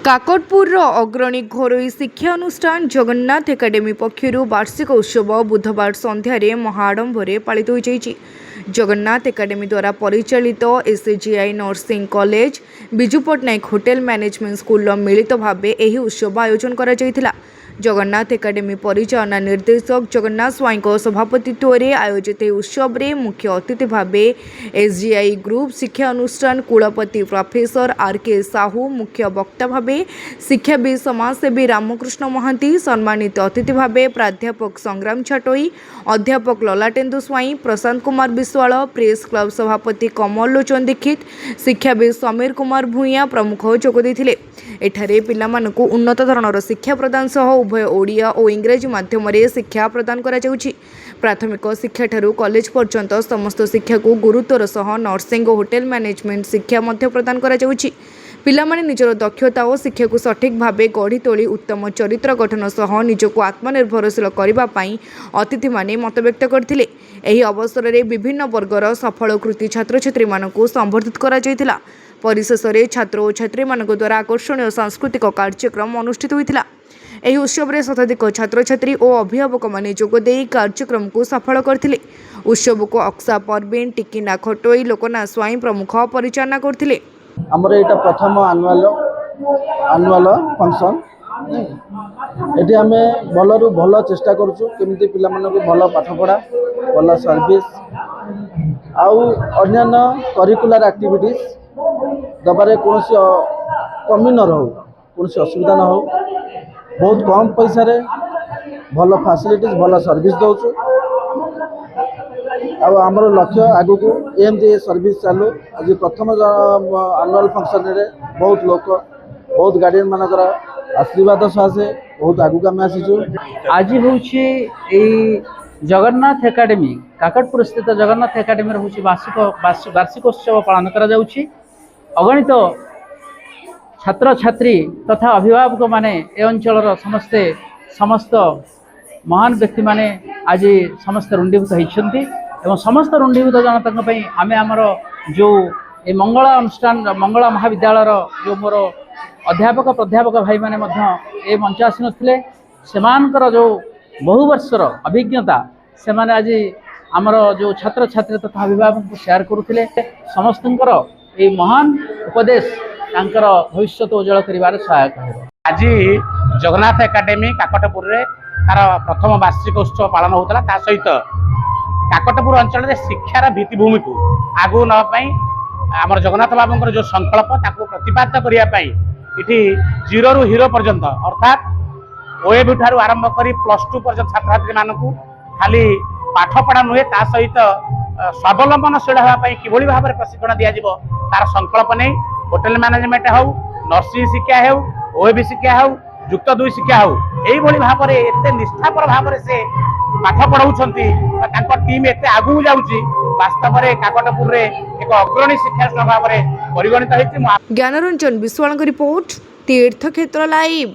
काकटपुर अग्रणी घरोई शिक्षा अनुष्ठान जगन्नाथ एकाडेमी पक्षर वार्षिक उत्सव बुधवार संध्यारे महाआडंबरे पालित हो जाइछि। जगन्नाथ एकाडेमी द्वारा परिचालित SGI nursing college Biju Pattnaik hotel management school मिलित भाव एही उत्सव आयोजन करा जायथिला। जगन्नाथ एकाडेमी परिचालना निर्देशक जगन्नाथ स्वाई सभापतित्व में आयोजित उत्सव में मुख्य अतिथि भाव एसजीआई ग्रुप शिक्षा अनुष्ठान कुलपति प्रोफेसर आरके साहू, मुख्य वक्ता भाव शिक्षाविद समाजसेवी रामकृष्ण महांती, सम्मानित अतिथि भाव प्राध्यापक संग्राम छाटोई, अध्यापक ललाटेन्दु स्वाई, प्रशांत कुमार विश्वाल, प्रेस क्लब सभापति कमल लोचन दीक्षित, शिक्षाविद समीर कुमार भूया प्रमुख जोगदेइथिले। एठारे पिलामानकु उन्नत धरणर शिक्षा प्रदान सह उभय ओडिया और इंग्रेजी माध्यम शिक्षा प्रदान करा जाउछि। प्राथमिक शिक्षा ठारू कॉलेज पर्यंत समस्त शिक्षा को गुरुत्वर सह नर्सिंग और होटेल मैनेजमेंट शिक्षा मध्य प्रदान करा जाउछि। पिलामाने निजर दक्षता और शिक्षा को सठिक भावे गढ़ी तोली उत्तम चरित्र गठन सह निजको आत्मनिर्भरशील करबा पई अतिथि माने मत व्यक्त करथिले। एही अवसर में विभिन्न वर्गर सफल कृति छात्र छात्री मानकु संबर्धित करा जायतिला। परिशेष में छात्र और छात्री मानक द्वारा आकर्षणीय सांस्कृतिक कार्यक्रम अनुष्ठित होता। यह उत्सव में शताधिक छात्र छात्री और अभिभावक माने जोगदे कार्यक्रम को सफल करथिले। उत्सव को अक्सा परवीन, टिकिना खटोई, लोकनाथ स्वाई प्रमुख परिचालना करथिले। हमर एटा प्रथम एनुअल फंक्शन एटी आमे भलरु भल चेष्टा करूछु केमिति पिला मानकु भल पाठ पढ़ा, भल सर्विस आउ अन्यान्य करिकुलर एक्टिविटीज दबारे कौन कमी न रहो, कौन असुविधा न हो। बहुत कम पैसा रे भल फैसिलिटीज भल सर्विस दौचु। आमर लक्ष्य आगु को एमती सर्विस चालू। आज प्रथम एनुअल फंक्शन रे बहुत लोक बहुत गार्डियन मानकर आशीर्वाद सहासे बहुत आगु आम आसीचु। आज हूँ जगन्नाथ एकाडेमी काकटपुर स्थित जगन्नाथ एकाडेमी हूँ वार्षिकोत्सव पालन करा जाउछि। अगणित छात्र छात्री तथा अभिभावक माने ए अंचलर समस्त महान व्यक्ति माने आज समस्त रुंडीभूत होती एवं समस्त रुंडीभूत जनता आमे आमर जो ए मंगला अनुष्ठान मंगला महाविद्यालय जो मोर अध्यापक प्राध्यापक भाई माने ए मंच आसी नथिले सेमानकर जो बहु वर्षर अभिज्ञता से माने आज आमर जो छात्र छात्री तथा अभिभावक को शेयर करुथिले। समस्तंकर ए महान उपदेश तांकर भविष्य उज्जवल करिवार सहायक है। आज जगन्नाथ एकाडेमी काकटपुर रे तार प्रथम वार्षिक उत्सव पालन होता। ता सहित काकटपुर अंचल रे शिक्षार भित्तिभूमि को आगु न पाई आमर जगन्नाथ बाबूंकर जो संकल्प ताको प्रतिपादित करिया पाई इठी जीरो रु हीरो पर्यंत अर्थात ओएबी ठारू आरंभ करी +2 पर्यंत छात्र छात्री मानकू खाली पाठ पढ़ा नुहे ता सहित स्वावलंबनशील होगापी किभली भाव में प्रशिक्षण दि जाव तार संकल्प नहीं होटेल मैनेजमेंट हो, नर्सिंग शिक्षा हो, ओएबी शिक्षा हो, युक्त 2 शिक्षा हो, यही भाव में एत निष्ठापर भाव में से पाठ पढ़ाऊँगी। टीम एत आगू जाऊँगी वास्तव में काकटपुर एक अग्रणी शिक्षा भाव में परिगणित होती। ज्ञानरंजन विश्वाल रिपोर्ट तीर्थक्षेत्र लाइव।